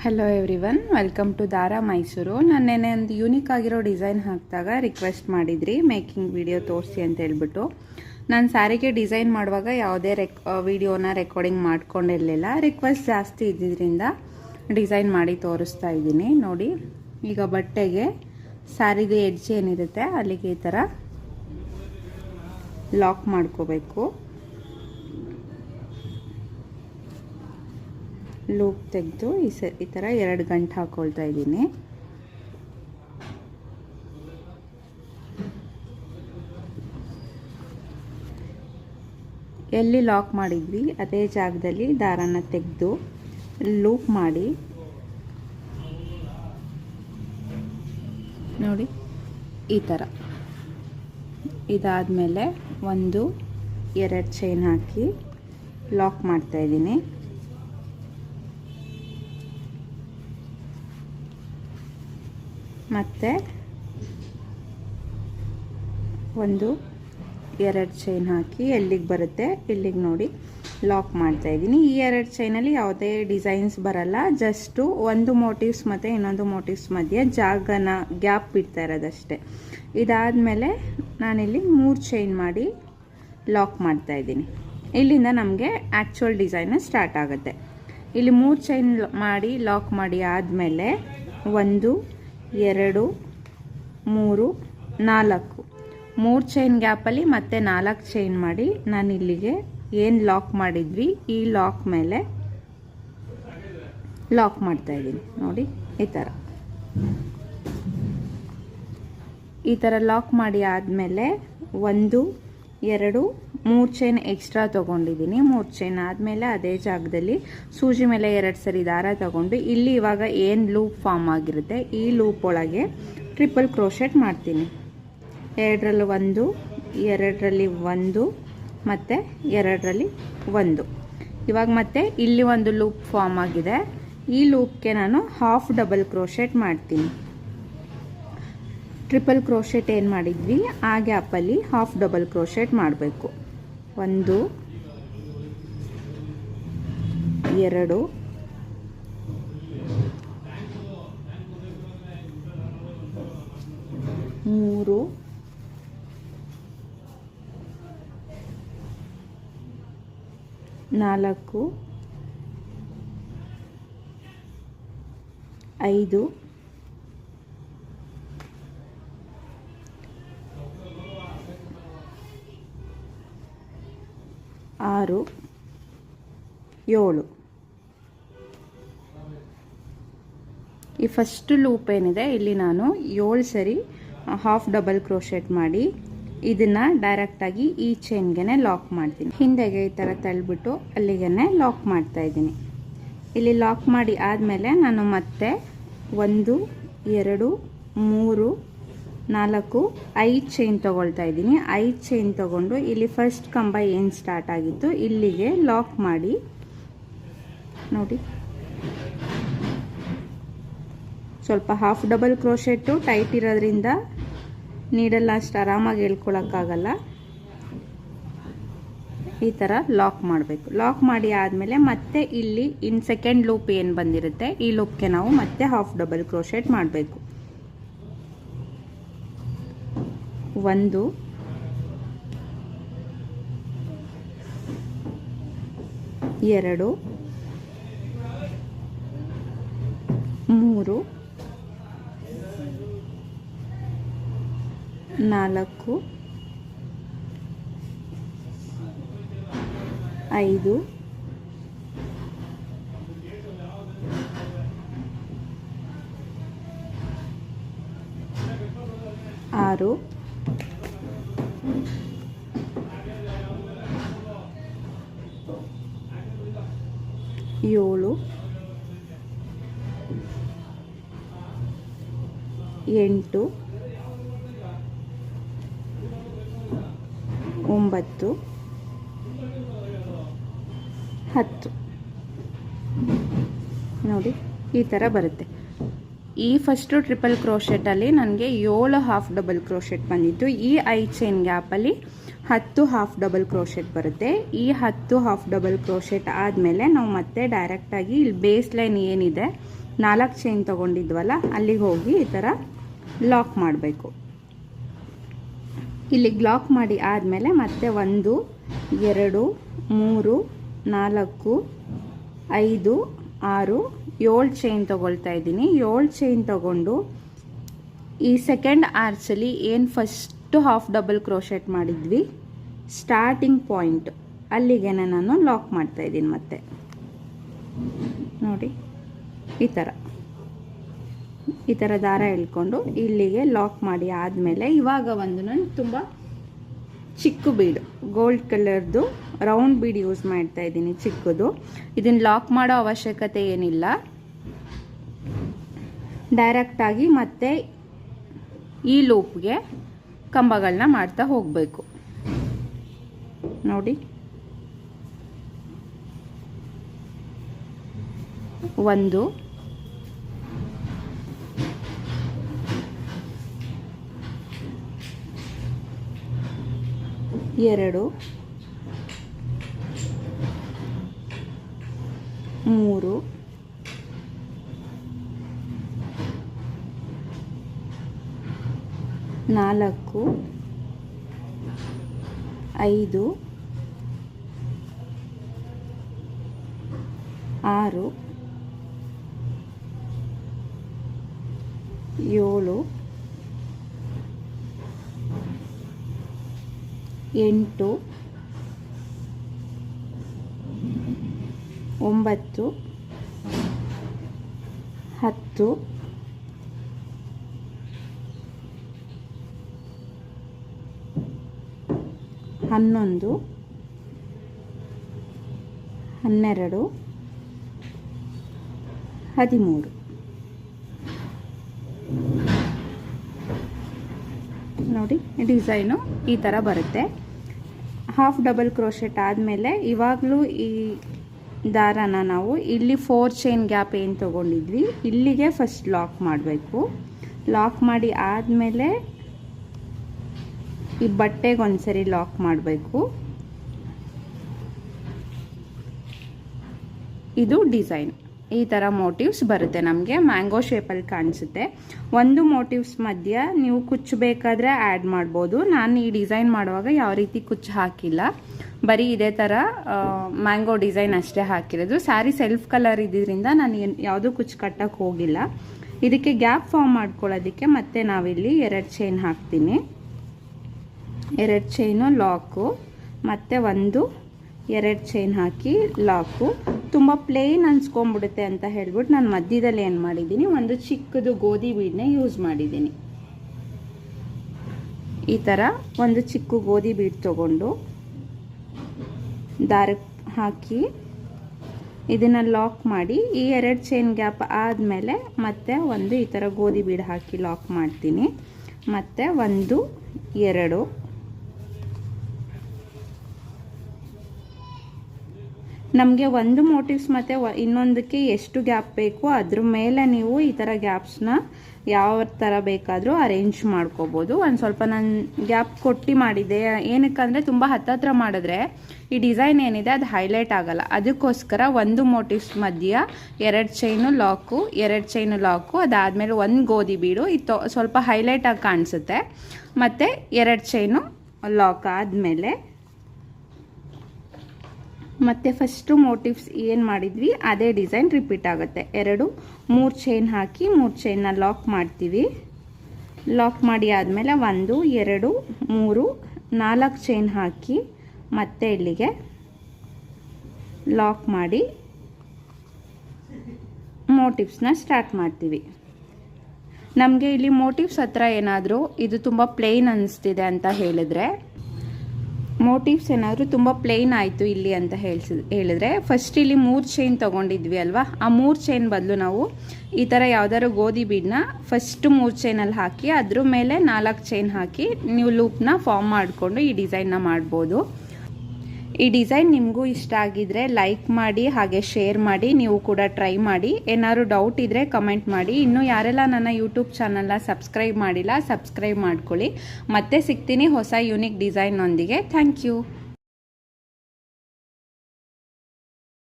Hello everyone, welcome to ದಾರಾ ಮೈಸೂರು. ನಾನು ನೆನ್ನೆ ಒಂದು ಯೂನಿಕ್ ಆಗಿರೋ ಡಿಸೈನ್ ಹಾಕಿದಾಗ ರಿಕ್ವೆಸ್ಟ್ ಮಾಡಿದ್ರಿ ಮೇಕಿಂಗ್ ವಿಡಿಯೋ ತೋರಿಸಿ ಅಂತ ಹೇಳ್ಬಿಟ್ಟು. ನಾನು ಸ್ಯಾರಿಗೆ ಡಿಸೈನ್ ಮಾಡುವಾಗ ಯಾವುದೇ ವಿಡಿಯೋನ ರೆಕಾರ್ಡಿಂಗ್ ಮಾಡ್ಕೊಂಡಿರಲಿಲ್ಲ. ರಿಕ್ವೆಸ್ಟ್ ಜಾಸ್ತಿ ಇದ್ದಿದ್ದರಿಂದ ಡಿಸೈನ್ ಮಾಡಿ ತೋರಿಸ್ತಾ ಇದ್ದೀನಿ. ನೋಡಿ, ಈಗ ಬಟ್ಟೆಗೆ ಸ್ಯಾರಿದು ಎಡ್ಜ್ ಏನಿರುತ್ತೆ ಅಲ್ಲಿಗೆ ಈ ಥರ ಲಾಕ್ ಮಾಡ್ಕೋಬೇಕು. ಲೂಪ್ ತೆಗೆದು ಈ ಥರ 2 ಗಂಟೆ ಹಾಕೊಳ್ತಾ ಇದ್ದೀನಿ. ಎಲ್ಲಿ ಲಾಕ್ ಮಾಡಿದ್ವಿ ಅದೇ ಜಾಗದಲ್ಲಿ ದಾರನ ತೆಗೆದು ಲೂಪ್ ಮಾಡಿ ನೋಡಿ ಈ ಥರ. ಇದಾದಮೇಲೆ 1-2 ಚೈನ್ ಹಾಕಿ ಲಾಕ್ ಮಾಡ್ತಾ ಇದ್ದೀನಿ. ಮತ್ತು 1-2 ಚೈನ್ ಹಾಕಿ ಎಲ್ಲಿಗೆ ಬರುತ್ತೆ ಇಲ್ಲಿಗೆ ನೋಡಿ ಲಾಕ್ ಮಾಡ್ತಾ ಇದ್ದೀನಿ. ಈ 2 ಚೈನಲ್ಲಿ ಯಾವುದೇ ಡಿಸೈನ್ಸ್ ಬರಲ್ಲ, ಜಸ್ಟು ಒಂದು ಮೋಟಿವ್ಸ್ ಮತ್ತು ಇನ್ನೊಂದು ಮೋಟಿವ್ಸ್ ಮಧ್ಯೆ ಜಾಗನ ಗ್ಯಾಪ್ ಬಿಡ್ತಾ ಇರೋದಷ್ಟೇ. ಇದಾದಮೇಲೆ ನಾನಿಲ್ಲಿ 3 ಚೈನ್ ಮಾಡಿ ಲಾಕ್ ಮಾಡ್ತಾ ಇದ್ದೀನಿ. ಇಲ್ಲಿಂದ ನಮಗೆ ಆ್ಯಕ್ಚುಯಲ್ ಡಿಸೈನ್ ಸ್ಟಾರ್ಟ್ ಆಗುತ್ತೆ. ಇಲ್ಲಿ 3 ಚೈನ್ ಮಾಡಿ ಲಾಕ್ ಮಾಡಿ ಆದಮೇಲೆ 1, 2, 3, 4 3 ಚೈನ್ ಗ್ಯಾಪಲ್ಲಿ ಮತ್ತೆ 4 ಚೈನ್ ಮಾಡಿ ನಾನು ಇಲ್ಲಿಗೆ ಏನು ಲಾಕ್ ಮಾಡಿದ್ವಿ ಈ ಲಾಕ್ ಮೇಲೆ ಲಾಕ್ ಮಾಡ್ತಾ ಇದ್ದೀನಿ. ನೋಡಿ ಈ ಥರ ಲಾಕ್ ಮಾಡಿ ಆದಮೇಲೆ 1, 2, 3 ಚೈನ್ ಎಕ್ಸ್ಟ್ರಾ ತೊಗೊಂಡಿದ್ದೀನಿ. 3 ಚೈನ್ ಆದಮೇಲೆ ಅದೇ ಜಾಗದಲ್ಲಿ ಸೂಜಿ ಮೇಲೆ 2 ಸರಿ ದಾರ ತಗೊಂಡು ಇಲ್ಲಿ ಇವಾಗ ಏನು ಲೂಪ್ ಫಾರ್ಮ್ ಆಗಿರುತ್ತೆ ಈ ಲೂಪ್ ಒಳಗೆ ಟ್ರಿಪಲ್ ಕ್ರೋಶೆಟ್ ಮಾಡ್ತೀನಿ. 2ರಲ್ಲಿ 1, 2ರಲ್ಲಿ 1 ಮತ್ತು 2ರಲ್ಲಿ 1. ಇವಾಗ ಮತ್ತೆ ಇಲ್ಲಿ ಒಂದು ಲೂಪ್ ಫಾರ್ಮ್ ಆಗಿದೆ. ಈ ಲೂಪ್ಗೆ ನಾನು ಹಾಫ್ ಡಬಲ್ ಕ್ರೋಶೆಟ್ ಮಾಡ್ತೀನಿ. ಟ್ರಿಪಲ್ ಕ್ರೋಶೆಟ್ ಏನು ಮಾಡಿದ್ವಿ ಆ ಗ್ಯಾಪಲ್ಲಿ ಹಾಫ್ ಡಬಲ್ ಕ್ರೋಶೆಟ್ ಮಾಡಬೇಕು. 1, 2, 3, 4, 5, 6, 7. ಈ ಫಸ್ಟ್ ಲೂಪ್ ಏನಿದೆ ಇಲ್ಲಿ ನಾನು 7 ಸರಿ ಹಾಫ್ ಡಬಲ್ ಕ್ರೋಶೆಟ್ ಮಾಡಿ ಇದನ್ನು ಡೈರೆಕ್ಟಾಗಿ ಈ ಚೈನ್ಗೆ ಲಾಕ್ ಮಾಡ್ತೀನಿ. ಹಿಂದೆಗೆ ಈ ಥರ ತಳ್ಳಿಬಿಟ್ಟು ಅಲ್ಲಿಗೆ ಲಾಕ್ ಮಾಡ್ತಾ ಇದ್ದೀನಿ. ಇಲ್ಲಿ ಲಾಕ್ ಮಾಡಿ ಆದಮೇಲೆ ನಾನು ಮತ್ತೆ 1, 2, 3, 4, 5 ಚೈನ್ ತೊಗೊಳ್ತಾ ಇದ್ದೀನಿ. 5 ಚೈನ್ ತೊಗೊಂಡು ಇಲ್ಲಿ ಫಸ್ಟ್ ಕಂಬ ಏನು ಸ್ಟಾರ್ಟ್ ಆಗಿತ್ತು ಇಲ್ಲಿಗೆ ಲಾಕ್ ಮಾಡಿ ನೋಡಿ. ಸ್ವಲ್ಪ ಹಾಫ್ ಡಬಲ್ ಕ್ರೋಶೆಟ್ಟು ಟೈಟ್ ಇರೋದ್ರಿಂದ ನೀಡಲ್ಲ ಅಷ್ಟು ಆರಾಮಾಗಿ ಹೇಳ್ಕೊಳಕ್ಕಾಗಲ್ಲ. ಈ ಥರ ಲಾಕ್ ಮಾಡಬೇಕು. ಲಾಕ್ ಮಾಡಿ ಆದಮೇಲೆ ಮತ್ತೆ ಇಲ್ಲಿ ಸೆಕೆಂಡ್ ಲೂಪ್ ಏನು ಬಂದಿರುತ್ತೆ ಈ ಲೂಪ್ಗೆ ನಾವು ಮತ್ತೆ ಹಾಫ್ ಡಬಲ್ ಕ್ರೋಶೆಟ್ ಮಾಡಬೇಕು. 1, 2, 3, 4, 5, 6, 7, 8, 9, 10 ನೋಡಿ ಈ ಥರ ಬರುತ್ತೆ. ಈ ಫಸ್ಟು ಟ್ರಿಪಲ್ ಕ್ರೋಶೆಟಲ್ಲಿ ನನಗೆ 7 ಹಾಫ್ ಡಬಲ್ ಕ್ರೋಶೆಟ್ ಬಂದಿತ್ತು. ಈ 5 ಚೈನ್ ಗ್ಯಾಪಲ್ಲಿ 10 ಹಾಫ್ ಡಬಲ್ ಕ್ರೋಶೆಟ್ ಬರುತ್ತೆ. ಈ 10 ಹಾಫ್ ಡಬಲ್ ಕ್ರೋಶೆಟ್ ಆದಮೇಲೆ ನಾವು ಮತ್ತೆ ಡೈರೆಕ್ಟಾಗಿ ಇಲ್ಲಿ ಬೇಸ್ ಲೈನ್ ಏನಿದೆ 4 ಚೈನ್ ತೊಗೊಂಡಿದ್ವಲ್ಲ ಅಲ್ಲಿಗೆ ಹೋಗಿ ಈ ಥರ ಲಾಕ್ ಮಾಡಬೇಕು. ಇಲ್ಲಿಗೆ ಲಾಕ್ ಮಾಡಿ ಆದಮೇಲೆ ಮತ್ತೆ 1 2 3 4 5 6 7 ಚೈನ್ ತೊಗೊಳ್ತಾ ಇದ್ದೀನಿ. 7 ಚೈನ್ ತೊಗೊಂಡು ಈ ಸೆಕೆಂಡ್ ಆರ್ಚಲ್ಲಿ ಏನು ಫಸ್ಟು ಹಾಫ್ ಡಬಲ್ ಕ್ರೋಶೆಟ್ ಮಾಡಿದ್ವಿ ಸ್ಟಾರ್ಟಿಂಗ್ ಪಾಯಿಂಟ್ ಅಲ್ಲಿಗೆ ನಾನು ಲಾಕ್ ಮಾಡ್ತಾ ಇದ್ದೀನಿ. ಮತ್ತೆ ನೋಡಿ ಈ ಥರ ದಾರ ಎಳ್ಕೊಂಡು ಇಲ್ಲಿಗೆ ಲಾಕ್ ಮಾಡಿ ಆದಮೇಲೆ ಇವಾಗ ಒಂದು ನಾನು ತುಂಬ ಚಿಕ್ಕ ಬೀಡು ಗೋಲ್ಡ್ ಕಲರ್ದು ರೌಂಡ್ ಬೀಡ್ ಯೂಸ್ ಮಾಡ್ತಾ ಇದ್ದೀನಿ, ಚಿಕ್ಕದು. ಇದನ್ನು ಲಾಕ್ ಮಾಡೋ ಅವಶ್ಯಕತೆ ಏನಿಲ್ಲ, ಡೈರೆಕ್ಟಾಗಿ ಮತ್ತೆ ಈ ಲೂಪ್ಗೆ ಕಂಬಗಳನ್ನ ಮಾಡ್ತಾ ಹೋಗಬೇಕು. ನೋಡಿ 1 2 3 4 5 6 7 8 9 10 11 12 13. ನೋಡಿ ಡಿಸೈನು ಈ ಥರ ಬರುತ್ತೆ. ಹಾಫ್ ಡಬಲ್ ಕ್ರೋಶೆಟ್ ಆದಮೇಲೆ ಇವಾಗಲೂ ಈ ದಾರನ ನಾವು ಇಲ್ಲಿ 4 ಚೈನ್ ಗ್ಯಾಪ್ ಏನು ತೊಗೊಂಡಿದ್ವಿ ಇಲ್ಲಿಗೆ ಫಸ್ಟ್ ಲಾಕ್ ಮಾಡಬೇಕು. ಲಾಕ್ ಮಾಡಿ ಆದಮೇಲೆ ಈ ಬಟ್ಟೆಗೆ ಒಂದ್ಸರಿ ಲಾಕ್ ಮಾಡಬೇಕು. ಇದು ಡಿಸೈನ್ ಈ ಥರ ಮೋಟಿವ್ಸ್ ಬರುತ್ತೆ ನಮಗೆ, ಮ್ಯಾಂಗೋ ಶೇಪಲ್ಲಿ ಕಾಣಿಸುತ್ತೆ. ಒಂದು ಮೋಟಿವ್ಸ್ ಮಧ್ಯ ನೀವು ಕುಚ್ಚು ಬೇಕಾದರೆ ಆ್ಯಡ್ ಮಾಡ್ಬೋದು. ನಾನು ಈ ಡಿಸೈನ್ ಮಾಡುವಾಗ ಯಾವ ರೀತಿ ಕುಚ್ಚು ಹಾಕಿಲ್ಲ, ಬರೀ ಇದೇ ಥರ ಮ್ಯಾಂಗೋ ಡಿಸೈನ್ ಅಷ್ಟೇ ಹಾಕಿರೋದು. ಸ್ಯಾರಿ ಸೆಲ್ಫ್ ಕಲರ್ ಇದ್ದಿದ್ದರಿಂದ ನಾನು ಯಾವುದೂ ಕುಚ್ಚು ಕಟ್ಟಕ್ಕೆ ಹೋಗಿಲ್ಲ. ಇದಕ್ಕೆ ಗ್ಯಾಪ್ ಫಾರ್ಮ್ ಮಾಡ್ಕೊಳ್ಳೋದಕ್ಕೆ ಮತ್ತೆ ನಾವಿಲ್ಲಿ 2 ಚೈನ್ ಹಾಕ್ತೀನಿ. 2 ಚೈನು ಲಾಕು, ಮತ್ತು 1 2 ಚೈನ್ ಹಾಕಿ ಲಾಕು. ತುಂಬ ಪ್ಲೇನ್ ಅನ್ಸ್ಕೊಂಡ್ಬಿಡುತ್ತೆ ಅಂತ ಹೇಳ್ಬಿಟ್ಟು ನಾನು ಮಧ್ಯದಲ್ಲಿ ಏನು ಮಾಡಿದ್ದೀನಿ, ಒಂದು ಚಿಕ್ಕದು ಗೋಧಿ ಬೀಡನ್ನ ಯೂಸ್ ಮಾಡಿದ್ದೀನಿ. ಈ ಥರ ಒಂದು ಚಿಕ್ಕ ಗೋಧಿ ಬೀಡ್ ತೊಗೊಂಡು ದಾರಕ್ಕೆ ಹಾಕಿ ಇದನ್ನು ಲಾಕ್ ಮಾಡಿ ಈ 2 ಚೈನ್ ಗ್ಯಾಪ್ ಆದಮೇಲೆ ಮತ್ತೆ ಒಂದು ಈ ಥರ ಗೋಧಿ ಬೀಡ್ ಹಾಕಿ ಲಾಕ್ ಮಾಡ್ತೀನಿ. ಮತ್ತು 1 2 ನಮಗೆ ಒಂದು ಮೋಟಿವ್ಸ್ ಮತ್ತು ಇನ್ನೊಂದಕ್ಕೆ ಎಷ್ಟು ಗ್ಯಾಪ್ ಬೇಕು ಅದ್ರ ಮೇಲೆ ನೀವು ಈ ಥರ ಗ್ಯಾಪ್ಸ್ನ ಯಾವ ಥರ ಬೇಕಾದರೂ ಅರೇಂಜ್ ಮಾಡ್ಕೋಬೋದು. ಒಂದು ಸ್ವಲ್ಪ ನಾನು ಗ್ಯಾಪ್ ಕೊಟ್ಟು ಮಾಡಿದ್ದೆ, ಏನಕ್ಕಂದರೆ ತುಂಬ ಹತ್ತತ್ರ ಮಾಡಿದ್ರೆ ಈ ಡಿಸೈನ್ ಏನಿದೆ ಅದು ಹೈಲೈಟ್ ಆಗಲ್ಲ. ಅದಕ್ಕೋಸ್ಕರ ಒಂದು ಮೋಟಿವ್ಸ್ ಮಧ್ಯ 2 ಚೈನು ಲಾಕು, 2 ಚೈನು ಲಾಕು, ಅದಾದಮೇಲೆ 1 ಗೋಧಿ ಬೀಡು ಇದು ಸ್ವಲ್ಪ ಹೈಲೈಟಾಗಿ ಕಾಣಿಸುತ್ತೆ. ಮತ್ತು 2 ಚೈನು ಲಾಕ್ ಆದಮೇಲೆ ಮತ್ತು ಫಸ್ಟು ಮೋಟಿವ್ಸ್ ಏನು ಮಾಡಿದ್ವಿ ಅದೇ ಡಿಸೈನ್ ರಿಪೀಟ್ ಆಗುತ್ತೆ. 2 3 ಚೈನ್ ಹಾಕಿ 3 ಚೈನ್ನ ಲಾಕ್ ಮಾಡ್ತೀವಿ. ಲಾಕ್ ಮಾಡಿ ಆದಮೇಲೆ 1 2 3 4 ಚೈನ್ ಹಾಕಿ ಮತ್ತೆ ಇಲ್ಲಿಗೆ ಲಾಕ್ ಮಾಡಿ ಮೋಟಿವ್ಸ್ನ ಸ್ಟಾರ್ಟ್ ಮಾಡ್ತೀವಿ. ನಮಗೆ ಇಲ್ಲಿ ಮೋಟಿವ್ಸ್ ಹತ್ರ ಏನಾದರೂ ಇದು ತುಂಬ ಪ್ಲೇನ್ ಅನ್ನಿಸ್ತಿದೆ ಅಂತ ಹೇಳಿದ್ರೆ, ಮೋಟಿವ್ಸ್ ಏನಾದರೂ ತುಂಬ ಪ್ಲೇನ್ ಆಯಿತು ಇಲ್ಲಿ ಅಂತ ಹೇಳಿದ್ರೆ ಫಸ್ಟ್ ಇಲ್ಲಿ 3 ಚೈನ್ ತೊಗೊಂಡಿದ್ವಿ ಅಲ್ವಾ, ಆ 3 ಚೈನ್ ಬದಲು ನಾವು ಈ ಥರ ಯಾವ್ದಾದ್ರು ಗೋಧಿ ಬೀಡನ್ನ ಫಸ್ಟ್ 3 ಚೈನಲ್ಲಿ ಹಾಕಿ ಅದ್ರ ಮೇಲೆ 4 ಚೈನ್ ಹಾಕಿ ನೀವು ಲೂಪ್ನ ಫಾರ್ಮ್ ಮಾಡಿಕೊಂಡು ಈ ಡಿಸೈನ್ನ ಮಾಡ್ಬೋದು. ಈ ಡಿಸೈನ್ ನಿಮಗೂ ಇಷ್ಟ ಆಗಿದ್ರೆ ಲೈಕ್ ಮಾಡಿ, ಹಾಗೆ ಶೇರ್ ಮಾಡಿ, ನೀವು ಕೂಡ ಟ್ರೈ ಮಾಡಿ. ಏನಾದ್ರು ಡೌಟ್ ಇದ್ದರೆ ಕಮೆಂಟ್ ಮಾಡಿ. ಇನ್ನೂ ಯಾರೆಲ್ಲ ನನ್ನ ಯೂಟ್ಯೂಬ್ ಚಾನಲ್ನ ಸಬ್ಸ್ಕ್ರೈಬ್ ಮಾಡಿಲ್ಲ ಸಬ್ಸ್ಕ್ರೈಬ್ ಮಾಡ್ಕೊಳ್ಳಿ. ಮತ್ತೆ ಸಿಗ್ತೀನಿ ಹೊಸ ಯೂನಿಕ್ ಡಿಸೈನ್ನೊಂದಿಗೆ. Thank you.